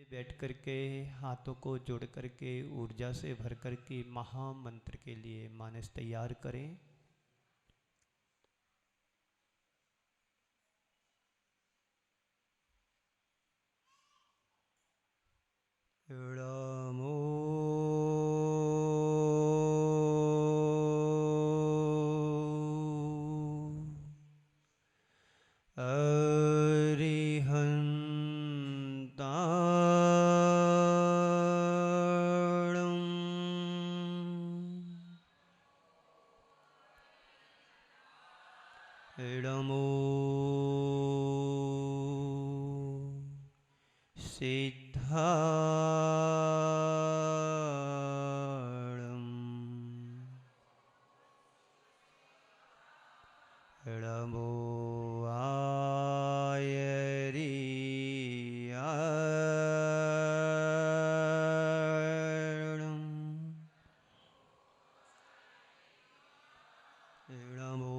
बैठ करके हाथों को जोड़ करके ऊर्जा से भर करके महामंत्र के लिए मानस तैयार करें। नमो नमो सिद्धाणं नमो आयर्याणं नमो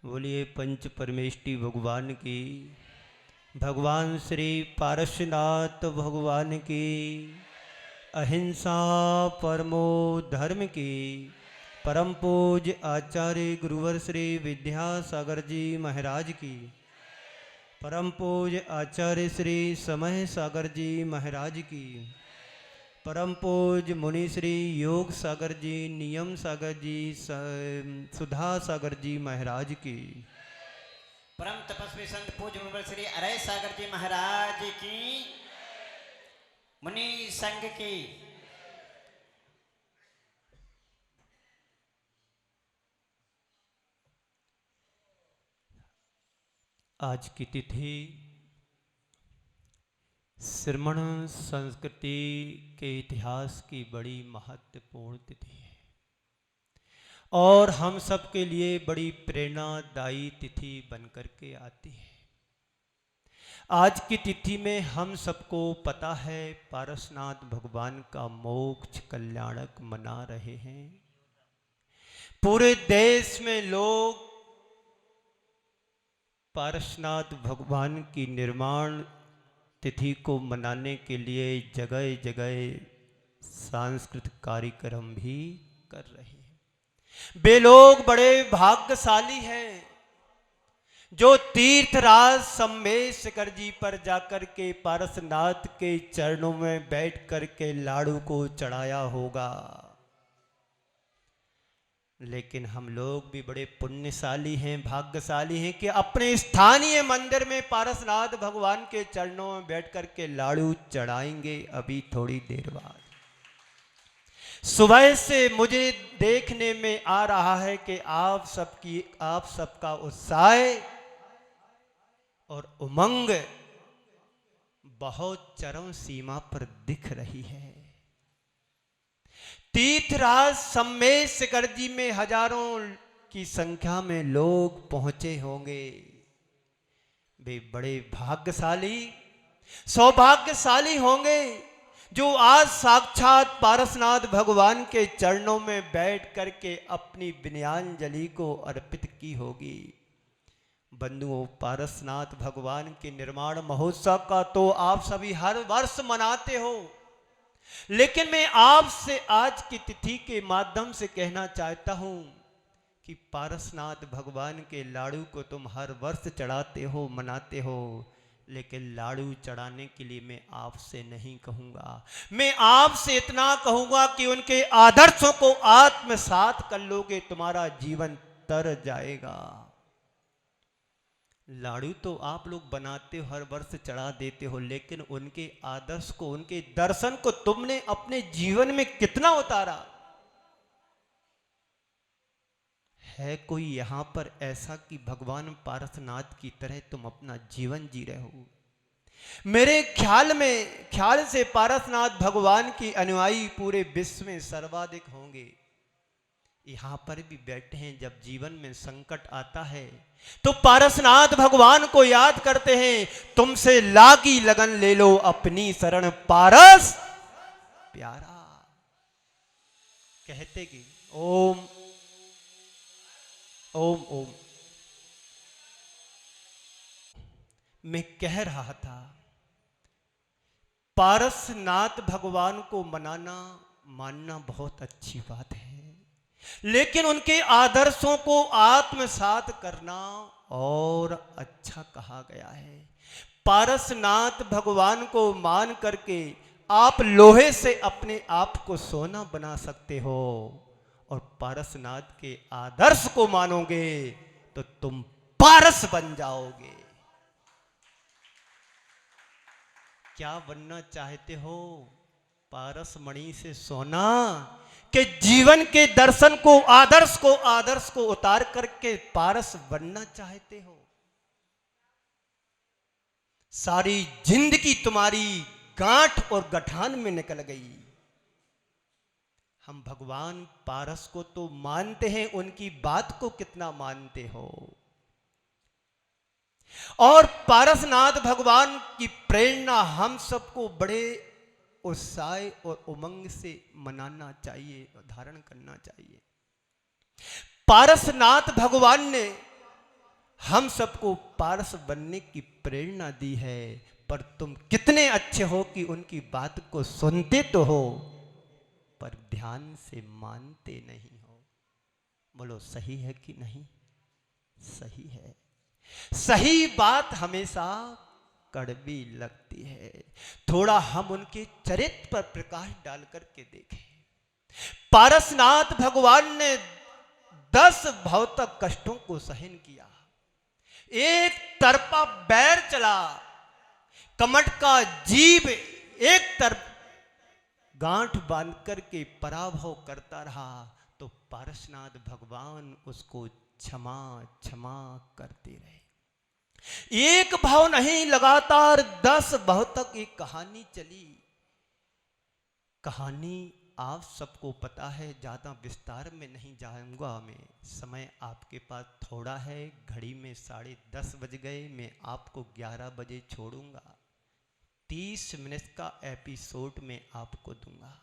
बोलिए पंच परमेष्टि भगवान की, भगवान श्री पारसनाथ भगवान की, अहिंसा परमो धर्म की, परम पूज्य आचार्य गुरुवर श्री विद्यासागर जी महाराज की, परम पूज्य आचार्य श्री समय सागर जी महाराज की, परम पूज्य मुनि श्री योग सागर जी, नियम सागर जी, सुधा सागर जी महाराज की, परम तपस्वी संत पूज्य मुनि श्री अरय सागर जी महाराज की, मुनि संघ की। आज की तिथि श्रमण संस्कृति के इतिहास की बड़ी महत्वपूर्ण तिथि है और हम सब के लिए बड़ी प्रेरणादायी तिथि बनकर के आती है। आज की तिथि में हम सबको पता है पारसनाथ भगवान का मोक्ष कल्याणक मना रहे हैं। पूरे देश में लोग पारसनाथ भगवान की निर्माण तिथि को मनाने के लिए जगह जगह सांस्कृतिक कार्यक्रम भी कर रहे हैं। वे लोग बड़े भाग्यशाली हैं जो तीर्थराज सम्मेशकर जी पर जाकर के पारसनाथ के चरणों में बैठ कर के लाड़ू को चढ़ाया होगा। लेकिन हम लोग भी बड़े पुण्यशाली हैं, भाग्यशाली हैं कि अपने स्थानीय मंदिर में पारसनाथ भगवान के चरणों में बैठ कर के लाड़ू चढ़ाएंगे अभी थोड़ी देर बाद। सुबह से मुझे देखने में आ रहा है कि आप सबका उत्साह और उमंग बहुत चरम सीमा पर दिख रही है। तीर्थराज सम्मेशकर जी में हजारों की संख्या में लोग पहुंचे होंगे। वे बड़े भाग्यशाली सौभाग्यशाली होंगे जो आज साक्षात पारसनाथ भगवान के चरणों में बैठ करके अपनी विनयाञ्जलि को अर्पित की होगी। बंधुओं, पारसनाथ भगवान के निर्माण महोत्सव का तो आप सभी हर वर्ष मनाते हो, लेकिन मैं आपसे आज की तिथि के माध्यम से कहना चाहता हूं कि पारसनाथ भगवान के लाड़ू को तुम हर वर्ष चढ़ाते हो, मनाते हो, लेकिन लाड़ू चढ़ाने के लिए मैं आपसे नहीं कहूंगा। मैं आपसे इतना कहूंगा कि उनके आदर्शों को आत्मसात कर लोगे, तुम्हारा जीवन तर जाएगा। लाड़ू तो आप लोग बनाते हो, हर वर्ष चढ़ा देते हो, लेकिन उनके आदर्श को, उनके दर्शन को तुमने अपने जीवन में कितना उतारा है कोई यहाँ पर ऐसा कि भगवान पारसनाथ की तरह तुम अपना जीवन जी रहे हो? मेरे ख्याल से पारसनाथ भगवान की अनुयायी पूरे विश्व में सर्वाधिक होंगे। यहां पर भी बैठे हैं, जब जीवन में संकट आता है तो पारसनाथ भगवान को याद करते हैं। तुमसे लागी लगन ले लो अपनी शरण पारस प्यारा। कहते कि ओम ओम ओम। मैं कह रहा था पारसनाथ भगवान को मानना बहुत अच्छी बात है, लेकिन उनके आदर्शों को आत्मसात करना और अच्छा कहा गया है। पारसनाथ भगवान को मान करके आप लोहे से अपने आप को सोना बना सकते हो, और पारसनाथ के आदर्श को मानोगे तो तुम पारस बन जाओगे। क्या बनना चाहते हो? पारस मणि से सोना के जीवन के दर्शन को, आदर्श को उतार करके पारस बनना चाहते हो? सारी जिंदगी तुम्हारी गांठ और गठान में निकल गई। हम भगवान पारस को तो मानते हैं, उनकी बात को कितना मानते हो? और पारसनाथ भगवान की प्रेरणा हम सबको बड़े उत्साह और उमंग से मनाना चाहिए, धारण करना चाहिए। पारसनाथ भगवान ने हम सबको पारस बनने की प्रेरणा दी है, पर तुम कितने अच्छे हो कि उनकी बात को सुनते तो हो पर ध्यान से मानते नहीं हो। बोलो सही है कि नहीं? सही है। सही बात हमेशा कड़वी लगती है। थोड़ा हम उनके चरित्र पर प्रकाश डाल करके देखें। पारसनाथ भगवान ने 10 भौतिक कष्टों को सहन किया। एक तरफा बैर चला, कमट का जीव एक तरफ गांठ बांध करके पराभव करता रहा, तो पारसनाथ भगवान उसको क्षमा क्षमा करते रहे। एक भाव नहीं, लगातार 10 भाव तक एक कहानी चली। कहानी आप सबको पता है, ज्यादा विस्तार में नहीं जाऊंगा मैं। समय आपके पास थोड़ा है, घड़ी में 10:30 बज गए। मैं आपको 11 बजे छोड़ूंगा। 30 मिनट का एपिसोड में आपको दूंगा।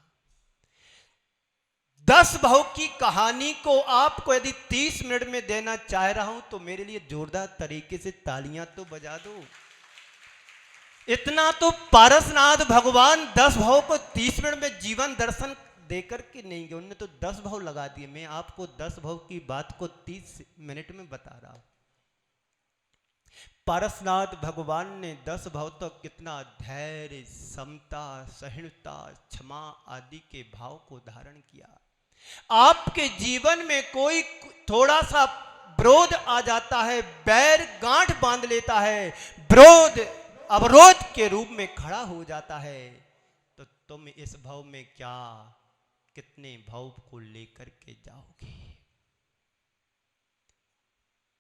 10 भाव की कहानी को आपको यदि 30 मिनट में देना चाह रहा हूं तो मेरे लिए जोरदार तरीके से तालियां तो बजा दो। इतना तो पारसनाथ भगवान 10 भाव को 30 मिनट में जीवन दर्शन देकर के नहीं गए, उन्होंने तो 10 भाव लगा दिए। मैं आपको 10 भाव की बात को 30 मिनट में बता रहा हूं। पारसनाथ भगवान ने 10 भाव तक कितना धैर्य, समता, सहिष्णुता, क्षमा आदि के भाव को धारण किया। आपके जीवन में कोई थोड़ा सा विरोध आ जाता है, बैर गांठ बांध लेता है, विरोध अवरोध के रूप में खड़ा हो जाता है, तो तुम इस भाव में क्या कितने भाव को लेकर के जाओगे?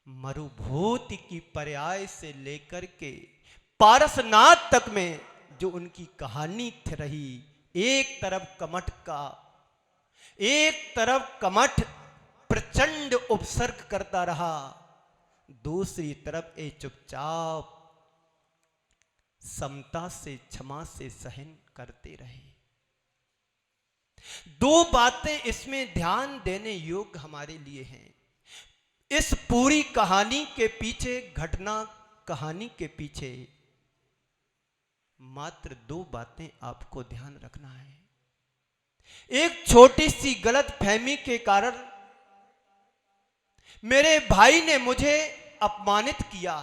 मरुभूति की पर्याय से लेकर के पारसनाथ तक में जो उनकी कहानी रही, एक तरफ कमठ प्रचंड उपसर्ग करता रहा, दूसरी तरफ ये चुपचाप समता से, क्षमा से सहन करते रहे। 2 बातें इसमें ध्यान देने योग्य हमारे लिए हैं। इस पूरी कहानी के पीछे, घटना कहानी के पीछे मात्र 2 बातें आपको ध्यान रखना है। एक छोटी सी गलत फहमी के कारण मेरे भाई ने मुझे अपमानित किया,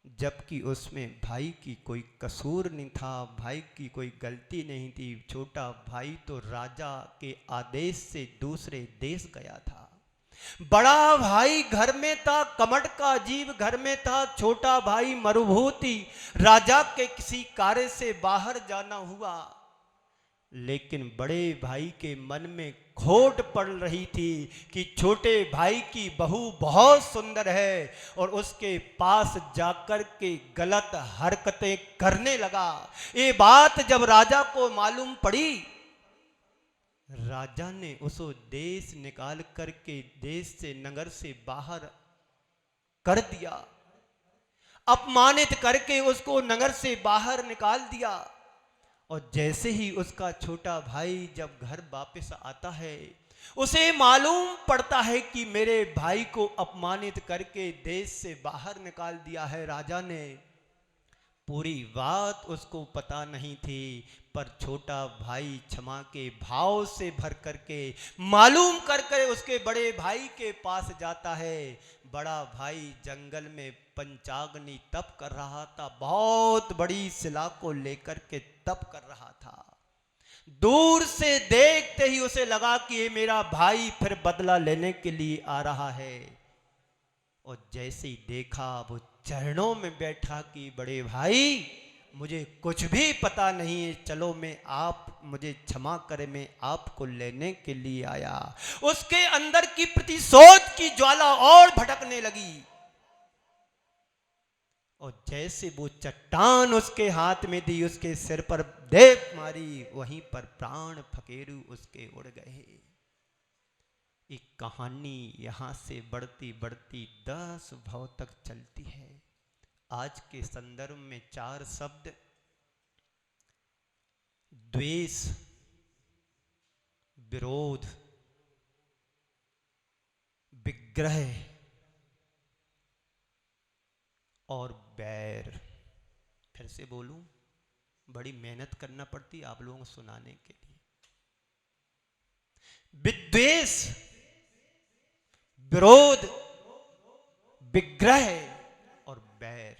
जबकि उसमें भाई की कोई कसूर नहीं था, भाई की कोई गलती नहीं थी। छोटा भाई तो राजा के आदेश से दूसरे देश गया था। बड़ा भाई घर में था, कमट का जीव घर में था। छोटा भाई मरुभूति राजा के किसी कार्य से बाहर जाना हुआ, लेकिन बड़े भाई के मन में खोट पड़ रही थी कि छोटे भाई की बहू बहुत सुंदर है और उसके पास जाकर के गलत हरकतें करने लगा। ये बात जब राजा को मालूम पड़ी, राजा ने उसको देश निकाल करके देश से नगर से बाहर कर दिया, अपमानित करके उसको नगर से बाहर निकाल दिया। और जैसे ही उसका छोटा भाई जब घर वापस आता है, उसे मालूम पड़ता है कि मेरे भाई को अपमानित करके देश से बाहर निकाल दिया है राजा ने। पूरी बात उसको पता नहीं थी, पर छोटा भाई क्षमा के भाव से भर करके मालूम करके उसके बड़े भाई के पास जाता है। बड़ा भाई जंगल में पंचाग्नि तप कर रहा था, बहुत बड़ी शिला को लेकर के तप कर रहा था। दूर से देखते ही उसे लगा कि ये मेरा भाई फिर बदला लेने के लिए आ रहा है। और जैसे ही देखा, वो चरणों में बैठा कि बड़े भाई मुझे कुछ भी पता नहीं है, चलो मैं आप मुझे क्षमा करें, मैं आपको लेने के लिए आया। उसके अंदर की प्रतिशोध की ज्वाला और भड़कने लगी। और जैसे वो चट्टान उसके हाथ में दी, उसके सिर पर देप मारी, वहीं पर प्राण फकेरू उसके उड़ गए। एक कहानी यहां से बढ़ती बढ़ती 10 भाव तक चलती है। आज के संदर्भ में 4 शब्द: द्वेष, विरोध, विग्रह और बैर। फिर से बोलूं, बड़ी मेहनत करना पड़ती है आप लोगों को सुनाने के लिए। विद्वेष, विरोध, विग्रह और बैर।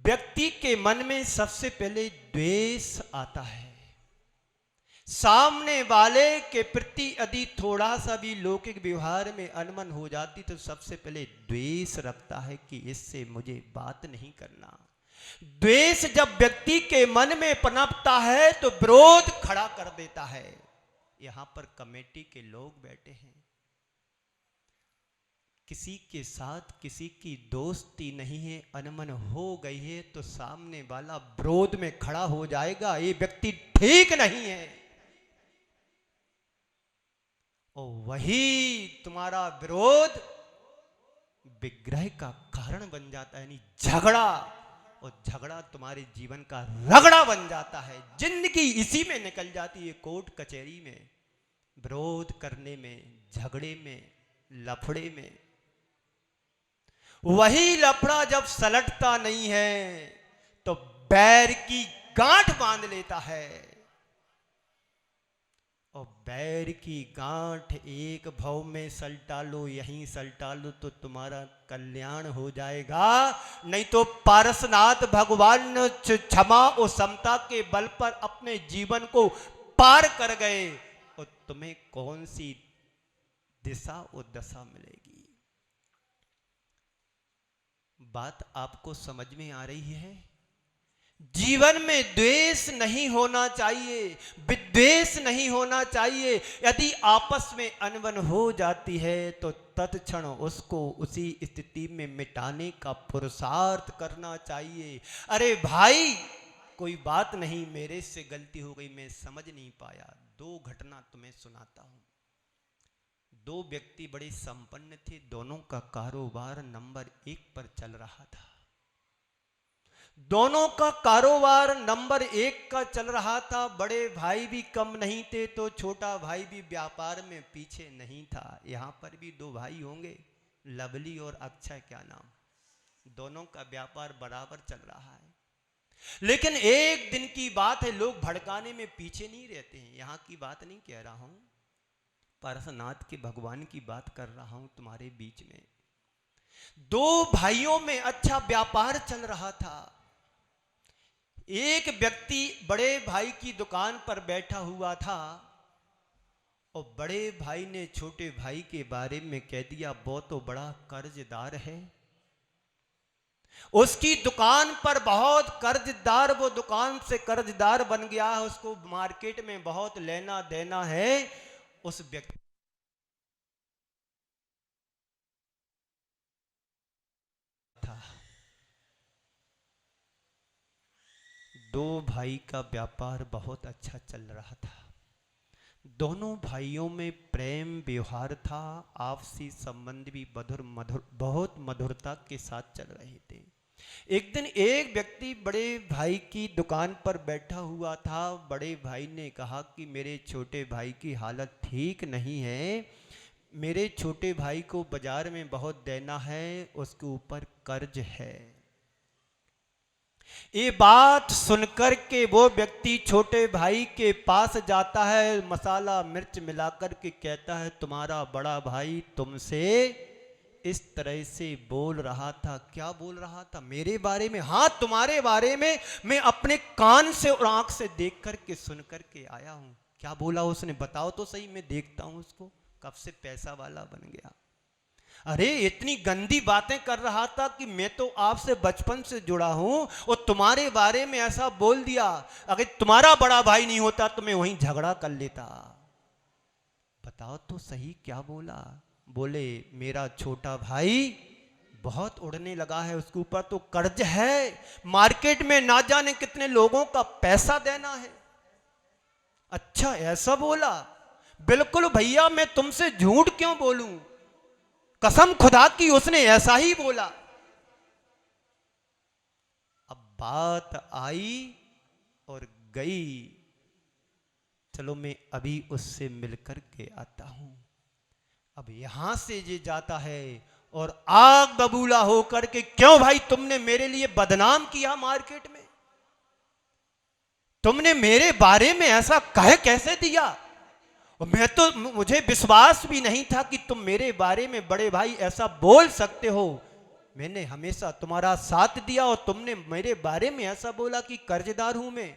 व्यक्ति के मन में सबसे पहले द्वेष आता है। सामने वाले के प्रति यदि थोड़ा सा भी लौकिक व्यवहार में अनमन हो जाती तो सबसे पहले द्वेष रखता है कि इससे मुझे बात नहीं करना। द्वेष जब व्यक्ति के मन में पनपता है तो विरोध खड़ा कर देता है। यहां पर कमेटी के लोग बैठे हैं, किसी के साथ किसी की दोस्ती नहीं है, अनमन हो गई है तो सामने वाला विरोध में खड़ा हो जाएगा, ये व्यक्ति ठीक नहीं है। और वही तुम्हारा विरोध विग्रह का कारण बन जाता है, यानी झगड़ा। और झगड़ा तुम्हारे जीवन का रगड़ा बन जाता है। जिंदगी इसी में निकल जाती है, कोर्ट कचहरी में, विरोध करने में, झगड़े में, लफड़े में। वही लफड़ा जब सलटता नहीं है तो बैर की गांठ बांध लेता है। और बैर की गांठ एक भव में सलटा लो, यहीं सलटा लो तो तुम्हारा कल्याण हो जाएगा। नहीं तो पारसनाथ भगवान क्षमा और समता के बल पर अपने जीवन को पार कर गए और तुम्हें कौन सी दिशा और दशा मिलेगी। बात आपको समझ में आ रही है? जीवन में द्वेष नहीं होना चाहिए, विद्वेष नहीं होना चाहिए। यदि आपस में अनबन हो जाती है तो तत्क्षण उसको उसी स्थिति में मिटाने का पुरुषार्थ करना चाहिए। अरे भाई कोई बात नहीं, मेरे से गलती हो गई, मैं समझ नहीं पाया। 2 घटना तुम्हें सुनाता हूं। 2 व्यक्ति बड़े संपन्न थे, दोनों का कारोबार नंबर 1 पर चल रहा था। दोनों का कारोबार नंबर 1 का चल रहा था। बड़े भाई भी कम नहीं थे तो छोटा भाई भी व्यापार में पीछे नहीं था। यहां पर भी 2 भाई होंगे, लवली और अक्षय, क्या नाम, दोनों का व्यापार बराबर चल रहा है। लेकिन एक दिन की बात है, लोग भड़काने में पीछे नहीं रहते हैं। यहां की बात नहीं कह रहा हूं, पारसनाथ के भगवान की बात कर रहा हूं तुम्हारे बीच में। 2 भाइयों में अच्छा व्यापार चल रहा था। एक व्यक्ति बड़े भाई की दुकान पर बैठा हुआ था और बड़े भाई ने छोटे भाई के बारे में कह दिया, वो तो बड़ा कर्जदार है। उसकी दुकान पर बहुत कर्जदार, वो दुकान से कर्जदार बन गया है, उसको मार्केट में बहुत लेना देना है। उस व्यक्ति था, दो भाई का व्यापार बहुत अच्छा चल रहा था, दोनों भाइयों में प्रेम व्यवहार था, आपसी संबंध भी बहुत मधुरता के साथ चल रहे थे। एक दिन एक व्यक्ति बड़े भाई की दुकान पर बैठा हुआ था। बड़े भाई ने कहा कि मेरे छोटे भाई की हालत ठीक नहीं है, मेरे छोटे भाई को बाजार में बहुत देना है, उसके ऊपर कर्ज है। ये बात सुनकर के वो व्यक्ति छोटे भाई के पास जाता है, मसाला मिर्च मिलाकर के कहता है, तुम्हारा बड़ा भाई तुमसे इस तरह से बोल रहा था। क्या बोल रहा था? मेरे बारे में? हाँ, तुम्हारे बारे में मैं अपने कान से और आंख से देख करके सुन करके आया हूं। क्या बोला उसने? बताओ तो सही, मैं देखता हूं उसको, कब से पैसा वाला बन गया। अरे इतनी गंदी बातें कर रहा था कि मैं तो आपसे बचपन से जुड़ा हूं और तुम्हारे बारे में ऐसा बोल दिया। अगर तुम्हारा बड़ा भाई नहीं होता तो मैं वहीं झगड़ा कर लेता। बताओ तो सही क्या बोला? बोले, मेरा छोटा भाई बहुत उड़ने लगा है, उसके ऊपर तो कर्ज है, मार्केट में ना जाने कितने लोगों का पैसा देना है। अच्छा, ऐसा बोला? बिल्कुल भैया, मैं तुमसे झूठ क्यों बोलूं, कसम खुदा की उसने ऐसा ही बोला। अब बात आई और गई, चलो मैं अभी उससे मिलकर के आता हूं। अब यहां से ये जाता है और आग बबूला होकर के, क्यों भाई तुमने मेरे लिए बदनाम किया मार्केट में, तुमने मेरे बारे में ऐसा कह कैसे दिया? मैं तो, मुझे विश्वास भी नहीं था कि तुम मेरे बारे में बड़े भाई ऐसा बोल सकते हो। मैंने हमेशा तुम्हारा साथ दिया और तुमने मेरे बारे में ऐसा बोला कि कर्जदार हूं मैं।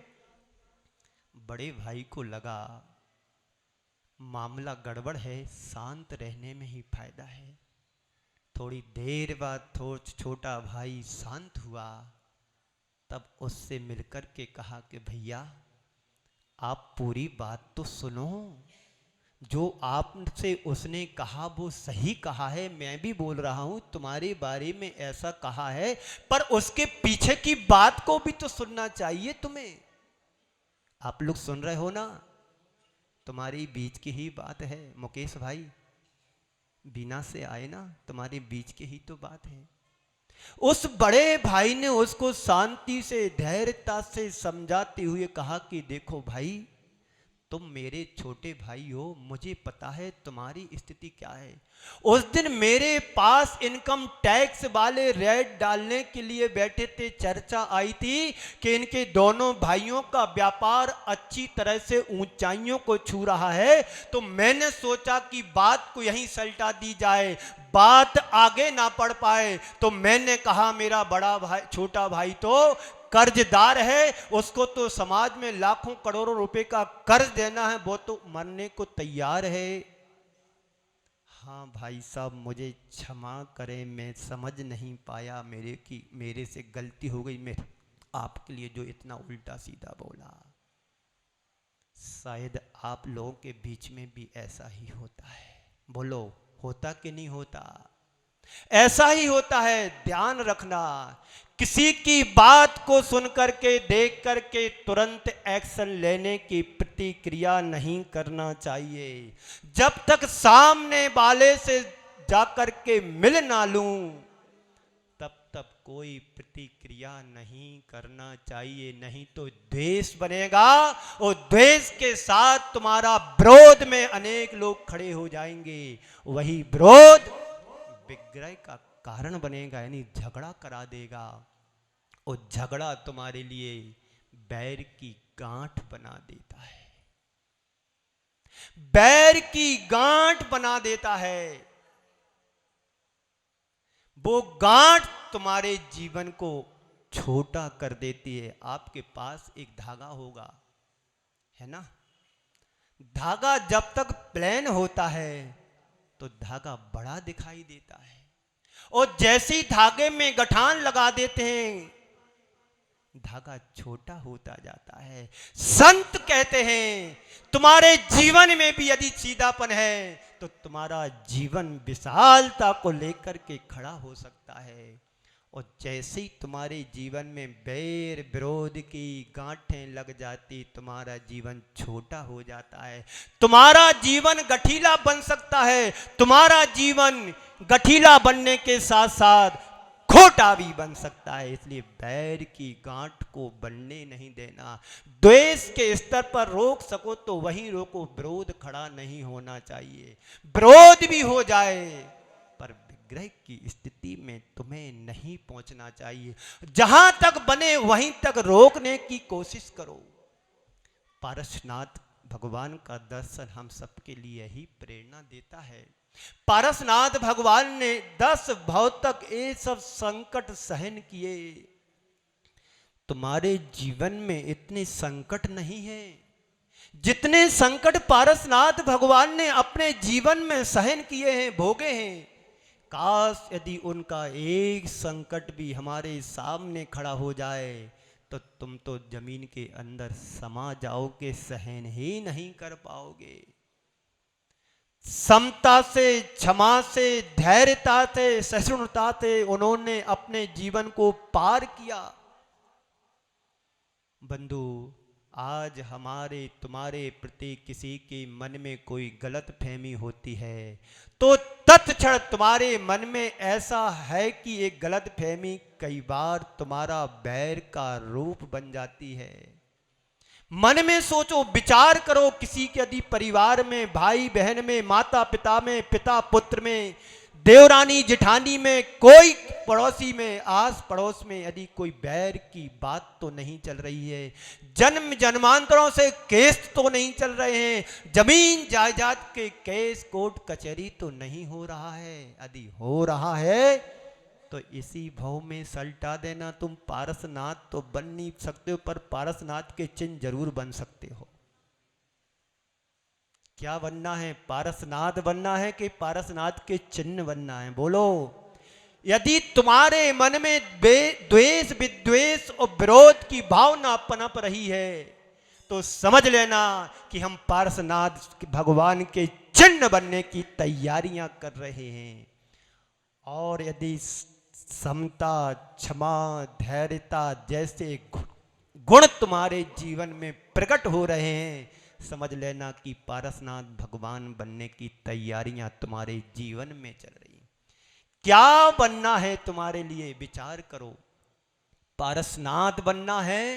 बड़े भाई को लगा मामला गड़बड़ है, शांत रहने में ही फायदा है। थोड़ी देर बाद छोटा भाई शांत हुआ, तब उससे मिलकर के कहा कि भैया आप पूरी बात तो सुनो, जो आपसे उसने कहा वो सही कहा है, मैं भी बोल रहा हूं तुम्हारे बारे में ऐसा कहा है, पर उसके पीछे की बात को भी तो सुनना चाहिए तुम्हें। आप लोग सुन रहे हो ना? तुम्हारी बीच की ही बात है मुकेश भाई, बिना से आए ना, तुम्हारे बीच की ही तो बात है। उस बड़े भाई ने उसको शांति से, धैर्यता से समझाते हुए कहा कि देखो भाई, तुम मेरे छोटे भाई हो, मुझे पता है तुम्हारी स्थिति क्या है। उस दिन मेरे पास इनकम टैक्स वाले रेड डालने के लिए बैठे थे, चर्चा आई थी कि इनके दोनों भाइयों का व्यापार अच्छी तरह से ऊंचाइयों को छू रहा है, तो मैंने सोचा कि बात को यहीं सलटा दी जाए, बात आगे ना बढ़ पाए। तो मैंने कहा मेरा बड़ा भाई, छोटा भाई तो कर्जदार है, उसको तो समाज में लाखों करोड़ों रुपए का कर्ज देना है, वो तो मरने को तैयार है। हाँ भाई साहब, मुझे क्षमा करें, मैं समझ नहीं पाया, मेरे से गलती हो गई, मैं आपके लिए जो इतना उल्टा सीधा बोला। शायद आप लोगों के बीच में भी ऐसा ही होता है। बोलो, होता कि नहीं होता? ऐसा ही होता है। ध्यान रखना, किसी की बात को सुन करके, देख करके तुरंत एक्शन लेने की प्रतिक्रिया नहीं करना चाहिए। जब तक सामने वाले से जाकर के मिल ना लूं, तब कोई प्रतिक्रिया नहीं करना चाहिए, नहीं तो द्वेष बनेगा और द्वेष के साथ तुम्हारा विरोध में अनेक लोग खड़े हो जाएंगे। वही विरोध विग्रह का कारण बनेगा, यानी झगड़ा करा देगा, और झगड़ा तुम्हारे लिए बैर की गांठ बना देता है, बैर की गांठ बना देता है। वो गांठ तुम्हारे जीवन को छोटा कर देती है। आपके पास एक धागा होगा, है ना? धागा जब तक प्लेन होता है तो धागा बड़ा दिखाई देता है, और जैसे ही धागे में गठान लगा देते हैं, धागा छोटा होता जाता है। संत कहते हैं तुम्हारे जीवन में भी यदि सीधापन है तो तुम्हारा जीवन विशालता को लेकर के खड़ा हो सकता है। और जैसे ही तुम्हारे जीवन में बैर विरोध की गांठें लग जाती, तुम्हारा जीवन छोटा हो जाता है। तुम्हारा जीवन गठीला बन सकता है। तुम्हारा जीवन गठीला बनने के साथ साथ खोटा भी बन सकता है। इसलिए बैर की गांठ को बनने नहीं देना। द्वेष के स्तर पर रोक सको तो वहीं रोको, विरोध खड़ा नहीं होना चाहिए। विरोध भी हो जाए पर विग्रह की स्थिति में तुम्हें नहीं पहुंचना चाहिए। जहां तक बने वहीं तक रोकने की कोशिश करो। पारसनाथ भगवान का दर्शन हम सबके लिए ही प्रेरणा देता है। पारसनाथ भगवान ने 10 भाव तक ये सब संकट सहन किए। तुम्हारे जीवन में इतने संकट नहीं है जितने संकट पारसनाथ भगवान ने अपने जीवन में सहन किए हैं, भोगे हैं। काश यदि उनका एक संकट भी हमारे सामने खड़ा हो जाए तो तुम तो जमीन के अंदर समा जाओगे, सहन ही नहीं कर पाओगे। समता से, क्षमा से, धैर्यता से, सहिष्णुता से उन्होंने अपने जीवन को पार किया। बंधु, आज हमारे तुम्हारे प्रति किसी के मन में कोई गलत फहमी होती है तो तत्क्षण तुम्हारे मन में ऐसा है कि एक गलत फहमी कई बार तुम्हारा बैर का रूप बन जाती है। मन में सोचो, विचार करो, किसी के यदि परिवार में, भाई बहन में, माता पिता में, पिता पुत्र में, देवरानी जिठानी में, कोई पड़ोसी में, आस पड़ोस में यदि कोई बैर की बात तो नहीं चल रही है, जन्म जन्मांतरों से केस तो नहीं चल रहे हैं, जमीन जायदाद के केस कोर्ट कचहरी तो नहीं हो रहा है, यदि हो रहा है तो इसी भाव में सलटा देना। तुम पारसनाथ तो बन नहीं सकते हो पर पारसनाथ के चिन्ह जरूर बन सकते हो। क्या बनना है? पारसनाथ बनना है कि पारसनाथ के चिन्ह बनना है? बोलो। यदि तुम्हारे मन में द्वेष, विद्वेष और विरोध की भावना पनप रही है तो समझ लेना कि हम पारसनाथ भगवान के चिन्ह बनने की तैयारियां कर रहे हैं। और यदि समता, क्षमा, धैर्यता जैसे गुण तुम्हारे जीवन में प्रकट हो रहे हैं, समझ लेना कि पारसनाथ भगवान बनने की तैयारियां तुम्हारे जीवन में चल रही हैं। क्या बनना है तुम्हारे लिए? विचार करो। पारसनाथ बनना है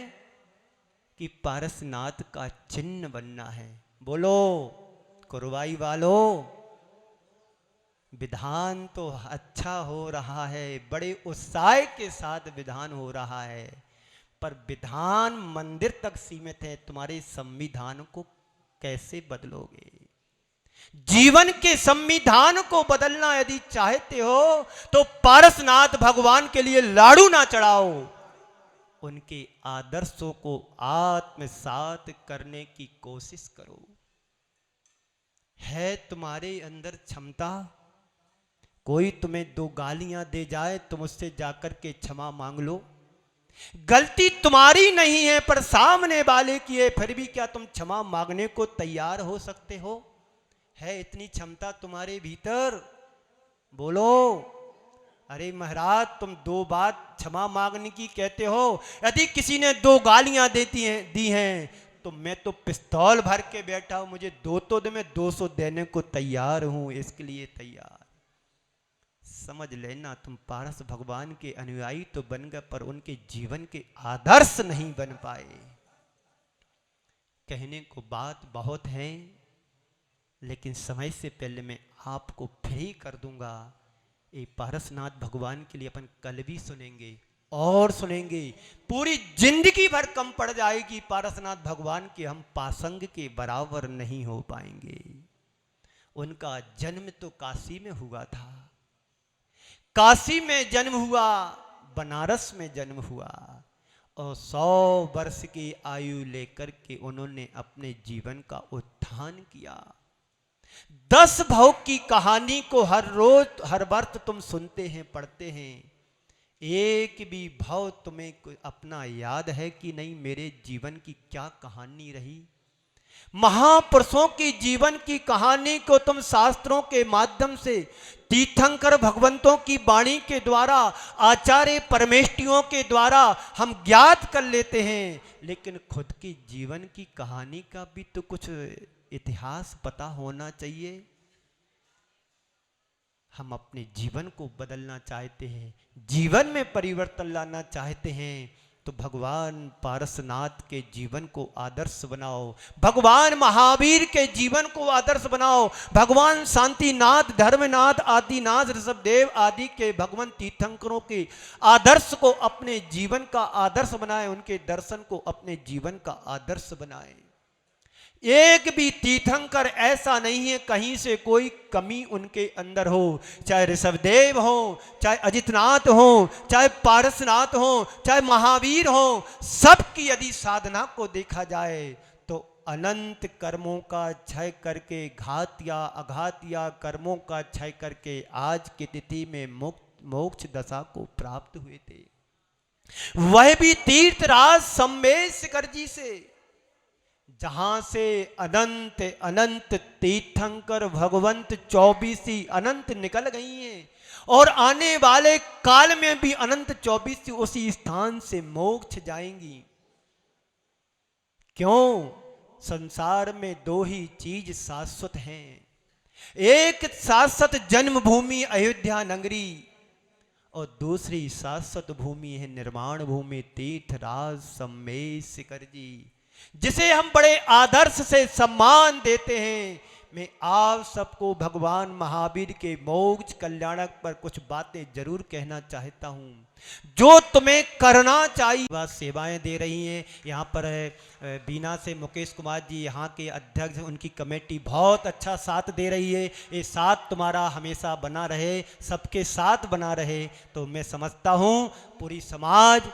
कि पारसनाथ का चिन्ह बनना है? बोलो कुरवाई वालों। विधान तो अच्छा हो रहा है, बड़े उत्साह के साथ विधान हो रहा है, पर विधान मंदिर तक सीमित है। तुम्हारे संविधान को कैसे बदलोगे? जीवन के संविधान को बदलना यदि चाहते हो तो पारसनाथ भगवान के लिए लाड़ू ना चढ़ाओ, उनके आदर्शों को आत्मसात करने की कोशिश करो। है तुम्हारे अंदर क्षमता? कोई तुम्हें 2 गालियां दे जाए तुम उससे जाकर के क्षमा मांग लो। गलती तुम्हारी नहीं है पर सामने वाले की है, फिर भी क्या तुम क्षमा मांगने को तैयार हो सकते हो? है इतनी क्षमता तुम्हारे भीतर? बोलो। अरे महाराज, तुम 2 बार क्षमा मांगने की कहते हो, यदि किसी ने 2 गालियां दी हैं तो मैं तो पिस्तौल भर के बैठा हूं, मुझे 2 तो दे, मैं 200 देने को तैयार हूं, इसके लिए तैयार। समझ लेना, तुम पारस भगवान के अनुयायी तो बन गए पर उनके जीवन के आदर्श नहीं बन पाए। कहने को बात बहुत है लेकिन समय से पहले मैं आपको फ्री कर दूंगा। ये पारसनाथ भगवान के लिए अपन कल भी सुनेंगे और सुनेंगे, पूरी जिंदगी भर कम पड़ जाएगी। पारसनाथ भगवान के हम पासंग के बराबर नहीं हो पाएंगे। उनका जन्म तो काशी में हुआ था, काशी में जन्म हुआ, बनारस में जन्म हुआ और 100 वर्ष की आयु लेकर के उन्होंने अपने जीवन का उत्थान किया। 10 भव की कहानी को हर रोज हर वर्ष तुम सुनते हैं, पढ़ते हैं। एक भी भव तुम्हें अपना याद है कि नहीं, मेरे जीवन की क्या कहानी रही। महापुरुषों की जीवन की कहानी को तुम शास्त्रों के माध्यम से, तीर्थंकर भगवंतों की वाणी के द्वारा, आचार्य परमेष्टियों के द्वारा हम ज्ञात कर लेते हैं, लेकिन खुद की जीवन की कहानी का भी तो कुछ इतिहास पता होना चाहिए। हम अपने जीवन को बदलना चाहते हैं, जीवन में परिवर्तन लाना चाहते हैं, तो भगवान पारसनाथ के जीवन को आदर्श बनाओ, भगवान महावीर के जीवन को आदर्श बनाओ, भगवान शांतिनाथ, धर्मनाथ, आदिनाथ, ऋषभदेव आदि के भगवान तीर्थंकरों के आदर्श को अपने जीवन का आदर्श बनाएं, उनके दर्शन को अपने जीवन का आदर्श बनाएं। एक भी तीर्थंकर ऐसा नहीं है कहीं से कोई कमी उनके अंदर हो, चाहे ऋषभदेव हो, चाहे अजितनाथ हो, चाहे पारसनाथ हो, चाहे महावीर हो, सबकी यदि साधना को देखा जाए तो अनंत कर्मों का क्षय करके, घात या अघात या कर्मों का क्षय करके आज की तिथि में मोक्ष दशा को प्राप्त हुए थे। वह भी तीर्थराज सम्मेशकर जी से, जहां से अनंत अनंत तीर्थंकर भगवंत 24 अनंत निकल गई हैं, और आने वाले काल में भी अनंत 24 उसी स्थान से मोक्ष जाएंगी। क्यों? संसार में 2 ही चीज शाश्वत हैं, एक शाश्वत जन्मभूमि अयोध्या नगरी, और दूसरी शाश्वत भूमि है निर्माण भूमि तीर्थराज सम्मेशकर जी, जिसे हम बड़े आदर्श से सम्मान देते हैं। मैं आप सबको भगवान महावीर के मोक्ष कल्याणक पर कुछ बातें जरूर कहना चाहता हूं, जो तुम्हें करना चाहिए। वह सेवाएं दे रही हैं यहाँ पर बीना से मुकेश कुमार जी, यहाँ के अध्यक्ष, उनकी कमेटी बहुत अच्छा साथ दे रही है। ये साथ तुम्हारा हमेशा बना रहे, सबके साथ बना रहे, तो मैं समझता हूँ पूरी समाज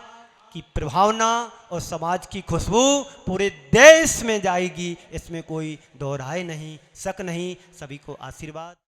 की प्रभावना और समाज की खुशबू पूरे देश में जाएगी, इसमें कोई दो राय नहीं, शक नहीं। सभी को आशीर्वाद।